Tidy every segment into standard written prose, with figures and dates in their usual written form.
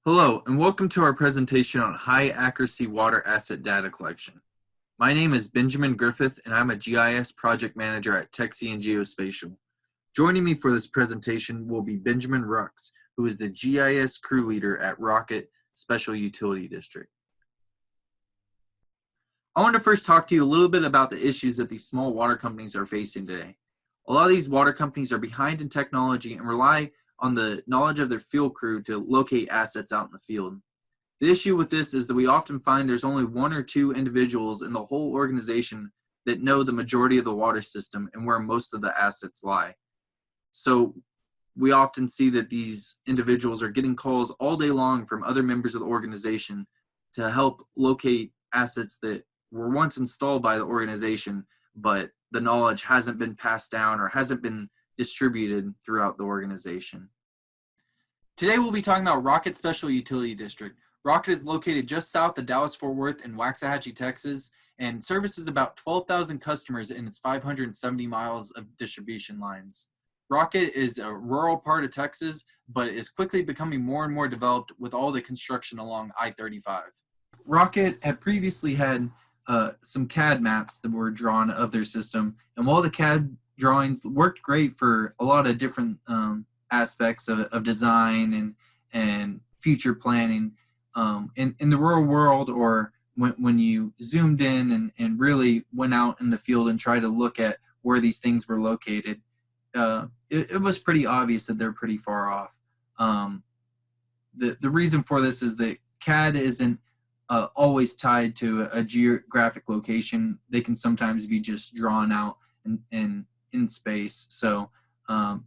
Hello, and welcome to our presentation on high-accuracy water asset data collection. My name is Benjamin Griffith, and I'm a GIS project manager at Texian Geospatial. Joining me for this presentation will be Benjamin Rux, who is the GIS crew leader at Rocket Special Utility District. I want to first talk to you a little bit about the issues that these small water companies are facing today. A lot of these water companies are behind in technology and rely on the knowledge of their field crew to locate assets out in the field. The issue with this is that we often find there's only one or two individuals in the whole organization that know the majority of the water system and where most of the assets lie. So we often see that these individuals are getting calls all day long from other members of the organization to help locate assets that were once installed by the organization, but the knowledge hasn't been passed down or hasn't been distributed throughout the organization. Today we'll be talking about Rocket Special Utility District. Rocket is located just south of Dallas-Fort Worth in Waxahachie, Texas, and services about 12,000 customers in its 570 miles of distribution lines. Rocket is a rural part of Texas, but is quickly becoming more and more developed with all the construction along I-35. Rocket had previously had some CAD maps that were drawn of their system, and while the CAD drawings worked great for a lot of different aspects of design and future planning, in the real world, or when you zoomed in and really went out in the field and tried to look at where these things were located, it was pretty obvious that they're pretty far off. The reason for this is that CAD isn't always tied to a geographic location. They can sometimes be just drawn out in space. So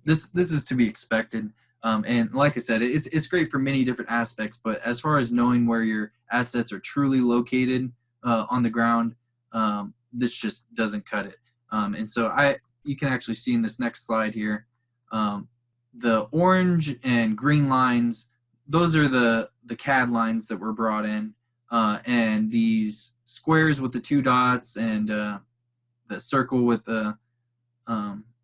this is to be expected. And like I said, it's great for many different aspects, but as far as knowing where your assets are truly located on the ground, this just doesn't cut it. And so you can actually see in this next slide here, the orange and green lines, those are the CAD lines that were brought in. And these squares with the two dots and the circle with the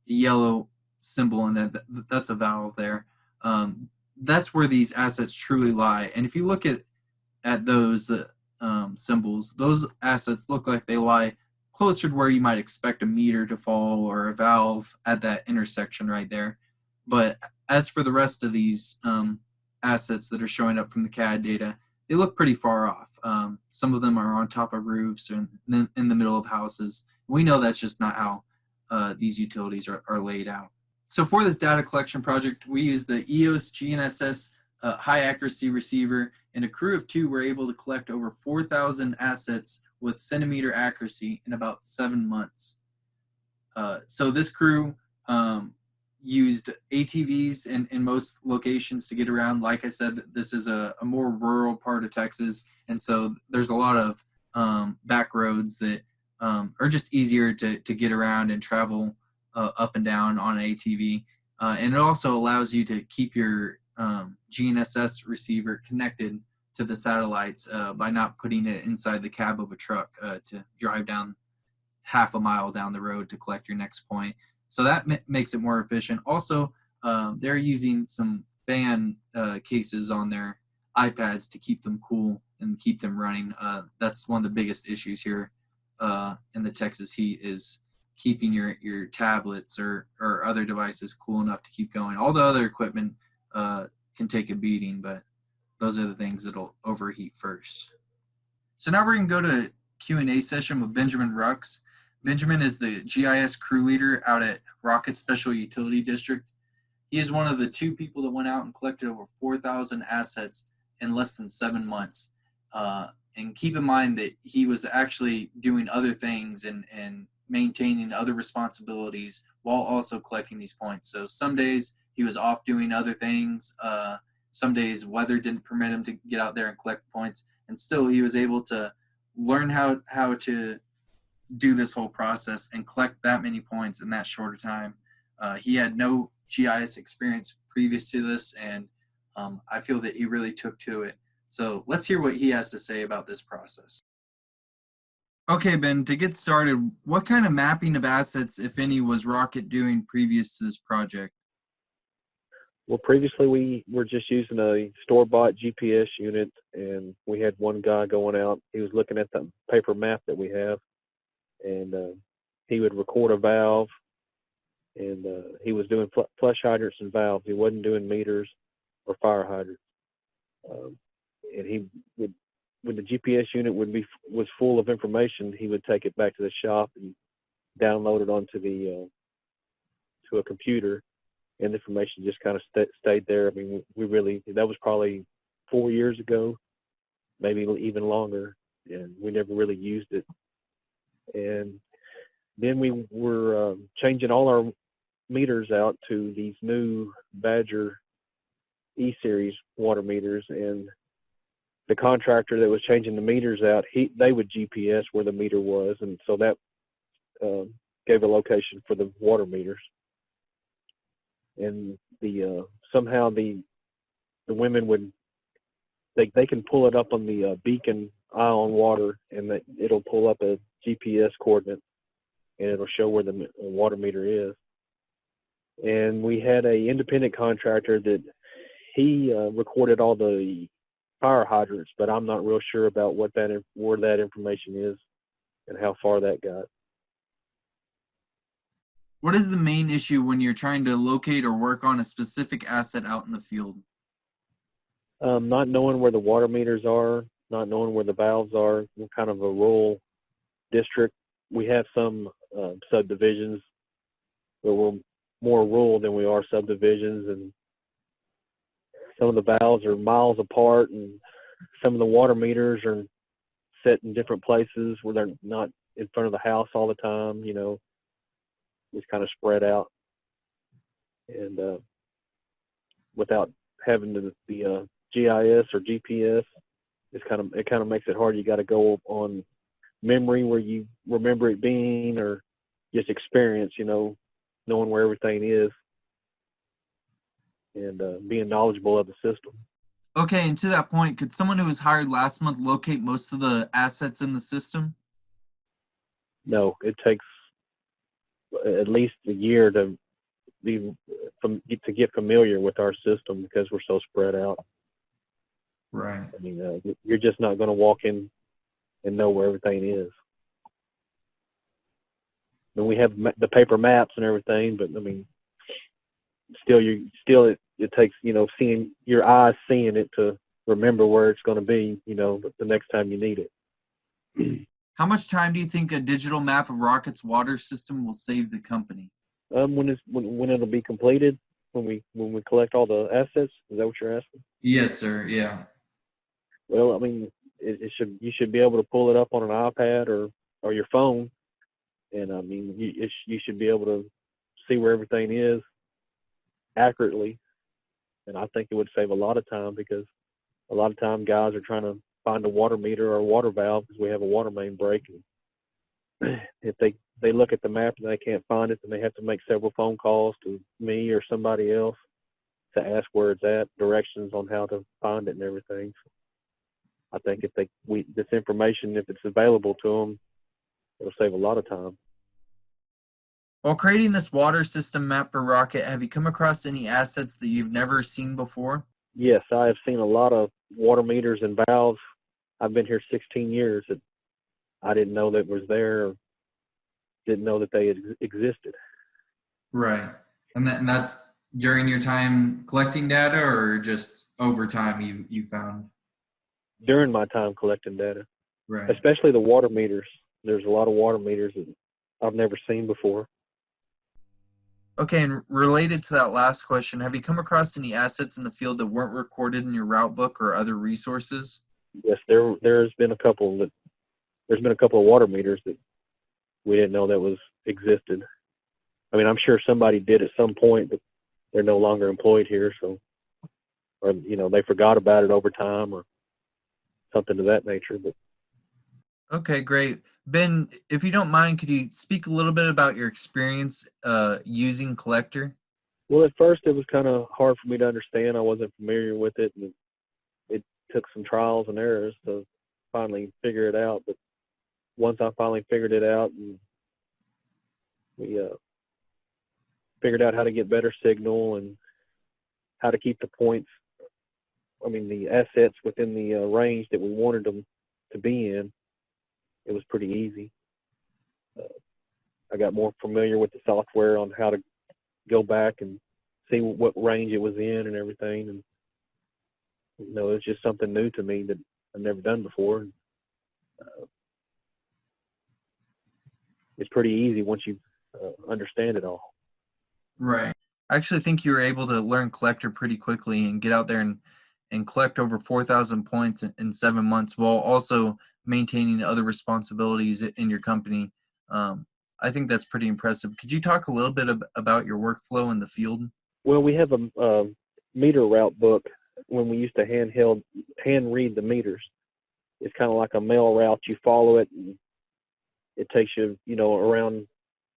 yellow symbol, and that's a valve there. That's where these assets truly lie. And if you look at those symbols, those assets look like they lie closer to where you might expect a meter to fall or a valve at that intersection right there. But as for the rest of these assets that are showing up from the CAD data, they look pretty far off. Some of them are on top of roofs or in the middle of houses. We know that's just not how these utilities are laid out. So for this data collection project, we use the EOS GNSS high accuracy receiver, and a crew of 2 were able to collect over 4,000 assets with centimeter accuracy in about 7 months. So this crew used ATVs in most locations to get around. Like I said, this is a more rural part of Texas, and so there's a lot of back roads that are just easier to get around and travel up and down on an ATV. And it also allows you to keep your GNSS receiver connected to the satellites by not putting it inside the cab of a truck to drive down half a mile down the road to collect your next point. So that makes it more efficient. Also, they're using some fan cases on their iPads to keep them cool and keep them running. That's one of the biggest issues here in the Texas heat, is keeping your tablets or other devices cool enough to keep going. All the other equipment can take a beating, but those are the things that'll overheat first. So now we're going to go to Q&A session with Benjamin Rux. Benjamin is the GIS crew leader out at Rocket Special Utility District. He is one of the 2 people that went out and collected over 4,000 assets in less than 7 months. And keep in mind that he was actually doing other things and maintaining other responsibilities while also collecting these points. So some days he was off doing other things. Some days weather didn't permit him to get out there and collect points. And still he was able to learn how to do this whole process and collect that many points in that shorter time. He had no GIS experience previous to this, and I feel that he really took to it. So let's hear what he has to say about this process. Okay, Ben, to get started, what kind of mapping of assets, if any, was Rocket doing previous to this project? Well, previously we were just using a store-bought GPS unit, and we had one guy going out. He was looking at the paper map that we have, and he would record a valve, and he was doing flush hydrants and valves. He wasn't doing meters or fire hydrants. And he would, when the GPS unit was full of information, he would take it back to the shop and download it onto to a computer, and the information just kind of stayed there. I mean, that was probably 4 years ago, maybe even longer, and we never really used it. And then we were changing all our meters out to these new Badger E-Series water meters, and the contractor that was changing the meters out, they would GPS where the meter was, and so that gave a location for the water meters. And somehow the women would they can pull it up on the beacon eye on water, and it'll pull up a GPS coordinate, and it'll show where the water meter is. And we had a independent contractor that he recorded all the fire hydrants, but I'm not real sure about where that information is and how far that got. What is the main issue when you're trying to locate or work on a specific asset out in the field? Not knowing where the water meters are, not knowing where the valves are. We're kind of a rural district. We have some subdivisions, but we're more rural than we are subdivisions, and some of the valves are miles apart, and some of the water meters are set in different places where they're not in front of the house all the time, just kind of spread out. And without having the GIS or GPS, it kind of makes it hard. You got to go on memory where you remember it being, or just experience, knowing where everything is, and being knowledgeable of the system. Okay, and to that point, could someone who was hired last month locate most of the assets in the system? No, it takes at least a year to get familiar with our system because we're so spread out. Right. I mean, you're just not going to walk in and know where everything is. And we have the paper maps and everything, but I mean, it takes seeing your eyes seeing it to remember where it's going to be, the next time you need it. How much time do you think a digital map of Rocket's water system will save the company? When it'll be completed, when we collect all the assets. Is that what you're asking? Yes, sir. Yeah. Well, I mean, you should be able to pull it up on an iPad or your phone, and I mean, you should be able to see where everything is accurately. And I think it would save a lot of time, because a lot of time guys are trying to find a water meter or a water valve because we have a water main break. And if they look at the map and they can't find it, then they have to make several phone calls to me or somebody else to ask where it's at, directions on how to find it and everything. So I think if this information, if it's available to them, it'll save a lot of time. While creating this water system map for Rocket, have you come across any assets that you've never seen before? Yes, I have seen a lot of water meters and valves. I've been here 16 years that I didn't know that was there, or didn't know that they existed. Right. And that's during your time collecting data, or just over time you found? During my time collecting data. Right. Especially the water meters. There's a lot of water meters that I've never seen before. Okay, and related to that last question, have you come across any assets in the field that weren't recorded in your route book or other resources? Yes, there's been a couple of water meters that we didn't know that existed. I mean, I'm sure somebody did at some point, but they're no longer employed here, so, or they forgot about it over time or something of that nature. But okay, great. Ben, if you don't mind, could you speak a little bit about your experience using Collector? Well, at first it was kind of hard for me to understand. I wasn't familiar with it, and it took some trials and errors to finally figure it out. But once I finally figured it out, and we figured out how to get better signal, and how to keep the points, the assets within the range that we wanted them to be in. It was pretty easy. I got more familiar with the software on how to go back and see what range it was in and everything. And it's just something new to me that I've never done before. It's pretty easy once you understand it all. Right. I actually think you were able to learn Collector pretty quickly and get out there and collect over 4,000 points in 7 months while also maintaining other responsibilities in your company. I think that's pretty impressive. Could you talk a little bit about your workflow in the field? Well, we have a meter route book when we used to hand read the meters. It's kind of like a mail route. You follow it, and it takes you, around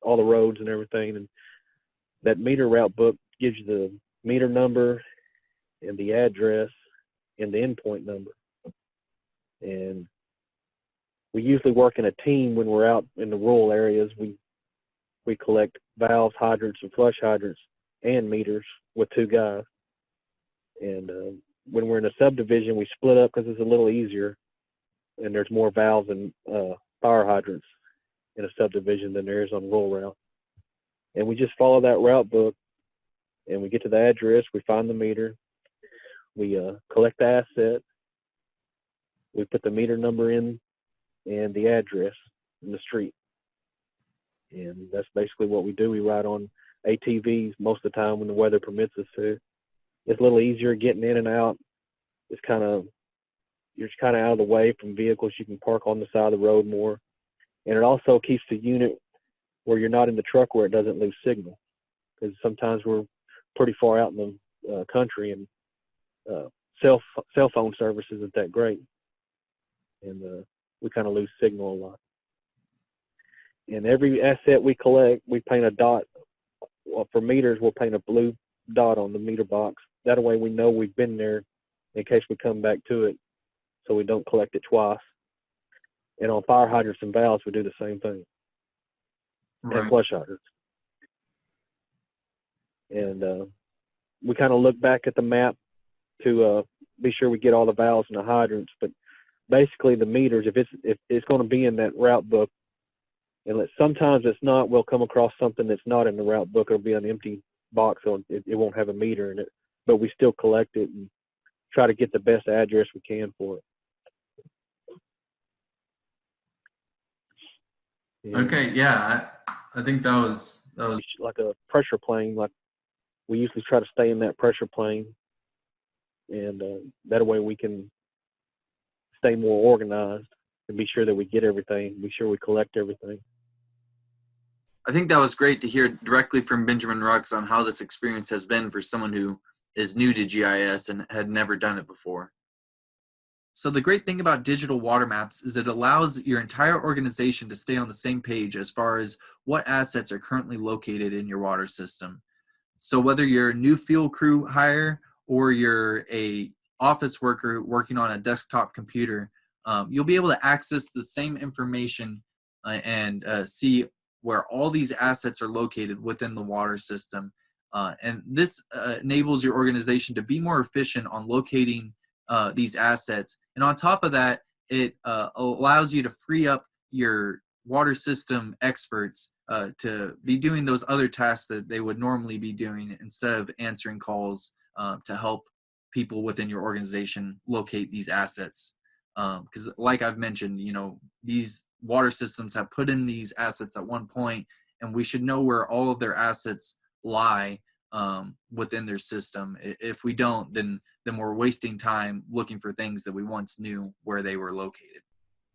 all the roads and everything. And that meter route book gives you the meter number and the address and the endpoint number. And we usually work in a team when we're out in the rural areas. We collect valves, hydrants, and flush hydrants and meters with 2 guys. And when we're in a subdivision, we split up because it's a little easier, and there's more valves and fire hydrants in a subdivision than there is on rural route. And we just follow that route book, and we get to the address, we find the meter, we collect the asset, we put the meter number in and the address in the street. And that's basically what we do. We ride on ATVs most of the time when the weather permits us to. It's a little easier getting in and out. You're just kind of out of the way from vehicles. You can park on the side of the road more. And it also keeps the unit where you're not in the truck where it doesn't lose signal. Because sometimes we're pretty far out in the country, and cell phone service isn't that great. And we kind of lose signal a lot. And every asset we collect, we paint a dot. Well, for meters, we'll paint a blue dot on the meter box. That way we know we've been there in case we come back to it, so we don't collect it twice. And on fire hydrants and valves, we do the same thing. Right. And flush hydrants. And we kind of look back at the map to be sure we get all the valves and the hydrants. But basically, the meters, if it's going to be in that route book, and sometimes it's not, we'll come across something that's not in the route book. It'll be an empty box, so it won't have a meter in it. But we still collect it and try to get the best address we can for it. And okay, yeah, I think that was like a pressure plane. Like we usually try to stay in that pressure plane, and that way we can stay more organized and be sure that we get everything, be sure we collect everything. I think that was great to hear directly from Benjamin Rux on how this experience has been for someone who is new to GIS and had never done it before. So the great thing about digital water maps is it allows your entire organization to stay on the same page as far as what assets are currently located in your water system. So whether you're a new field crew hire or you're a office worker working on a desktop computer, you'll be able to access the same information and see where all these assets are located within the water system. And this enables your organization to be more efficient on locating these assets. And on top of that, it allows you to free up your water system experts to be doing those other tasks that they would normally be doing instead of answering calls to help people within your organization locate these assets. Because like I've mentioned, these water systems have put in these assets at one point, and we should know where all of their assets lie within their system. If we don't, then we're wasting time looking for things that we once knew where they were located.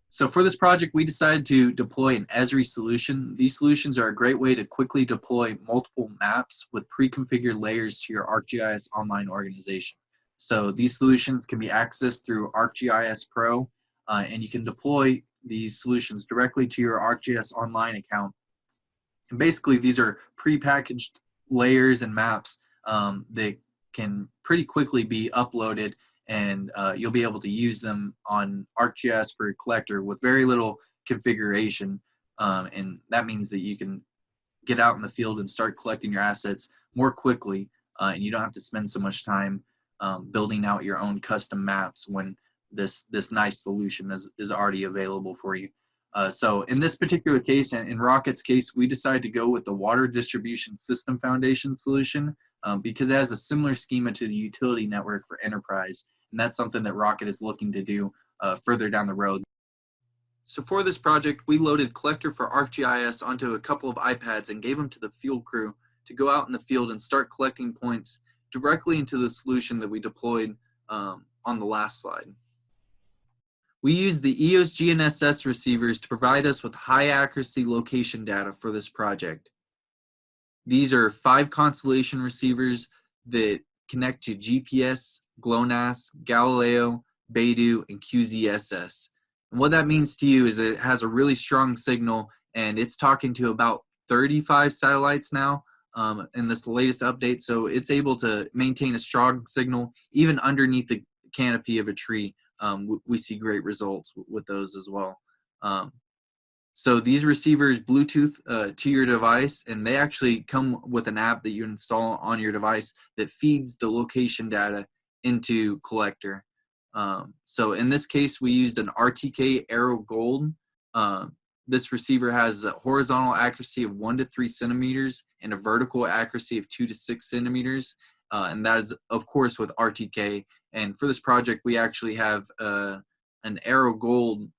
So for this project, we decided to deploy an Esri solution. These solutions are a great way to quickly deploy multiple maps with pre-configured layers to your ArcGIS online organization. So these solutions can be accessed through ArcGIS Pro, and you can deploy these solutions directly to your ArcGIS online account. And basically, these are pre-packaged layers and maps that can pretty quickly be uploaded, and you'll be able to use them on ArcGIS for Collector with very little configuration. And that means that you can get out in the field and start collecting your assets more quickly and you don't have to spend so much time building out your own custom maps when this nice solution is already available for you. So in this particular case, in Rocket's case, we decided to go with the Water Distribution System Foundation solution because it has a similar schema to the utility network for enterprise, and that's something that Rocket is looking to do further down the road. So for this project, we loaded Collector for ArcGIS onto a couple of iPads and gave them to the field crew to go out in the field and start collecting points directly into the solution that we deployed on the last slide. We used the EOS GNSS receivers to provide us with high accuracy location data for this project. These are 5 constellation receivers that connect to GPS, GLONASS, Galileo, Beidou, and QZSS. And what that means to you is it has a really strong signal, and it's talking to about 35 satellites now in this latest update. So it's able to maintain a strong signal even underneath the canopy of a tree. We see great results with those as well. So these receivers Bluetooth to your device, and they actually come with an app that you install on your device that feeds the location data into Collector. So in this case, we used an RTK Aero Gold. This receiver has a horizontal accuracy of 1 to 3 centimeters and a vertical accuracy of 2 to 6 centimeters. And that is, of course, with RTK. And for this project, we actually have an Aero Gold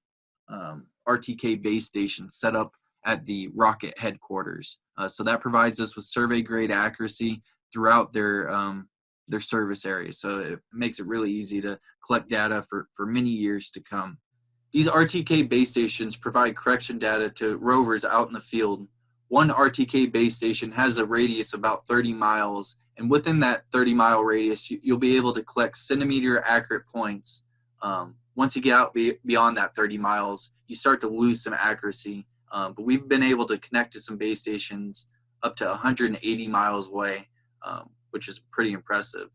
RTK base station set up at the Rocket headquarters. So that provides us with survey grade accuracy throughout their service area. So it makes it really easy to collect data for many years to come. These RTK base stations provide correction data to rovers out in the field. One RTK base station has a radius of about 30 miles, and within that 30-mile radius, you'll be able to collect centimeter accurate points. Once you get out beyond that 30 miles, you start to lose some accuracy. But we've been able to connect to some base stations up to 180 miles away, which is pretty impressive.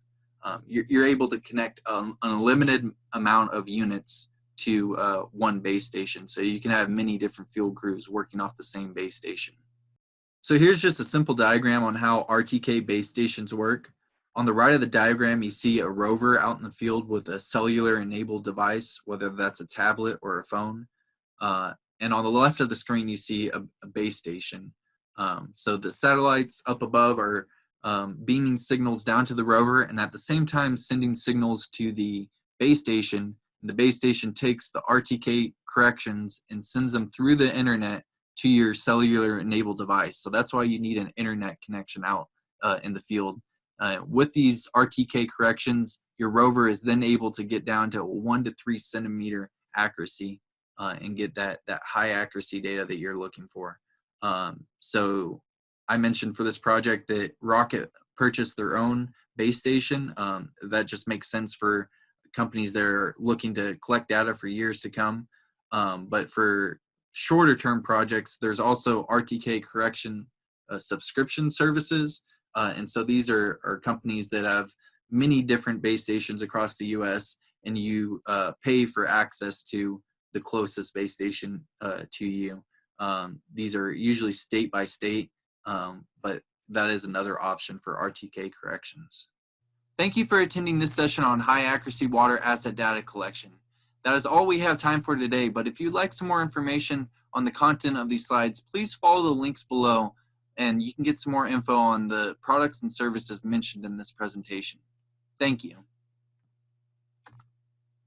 You're able to connect an unlimited amount of units to one base station. So you can have many different field crews working off the same base station. So here's just a simple diagram on how RTK base stations work. On the right of the diagram, you see a rover out in the field with a cellular enabled device, whether that's a tablet or a phone. And on the left of the screen, you see a base station. So the satellites up above are beaming signals down to the rover, and at the same time sending signals to the base station. And the base station takes the RTK corrections and sends them through the internet to your cellular enabled device. So that's why you need an internet connection out in the field. With these RTK corrections, your rover is then able to get down to 1 to 3 centimeter accuracy and get that high accuracy data that you're looking for. So I mentioned for this project that Rocket purchased their own base station. That just makes sense for companies that are looking to collect data for years to come. But for shorter term projects, there's also RTK correction subscription services. And so these are companies that have many different base stations across the US, and you pay for access to the closest base station to you. These are usually state by state, but that is another option for RTK corrections. Thank you for attending this session on high accuracy water asset data collection. That is all we have time for today, but if you'd like some more information on the content of these slides, please follow the links below and you can get some more info on the products and services mentioned in this presentation. Thank you.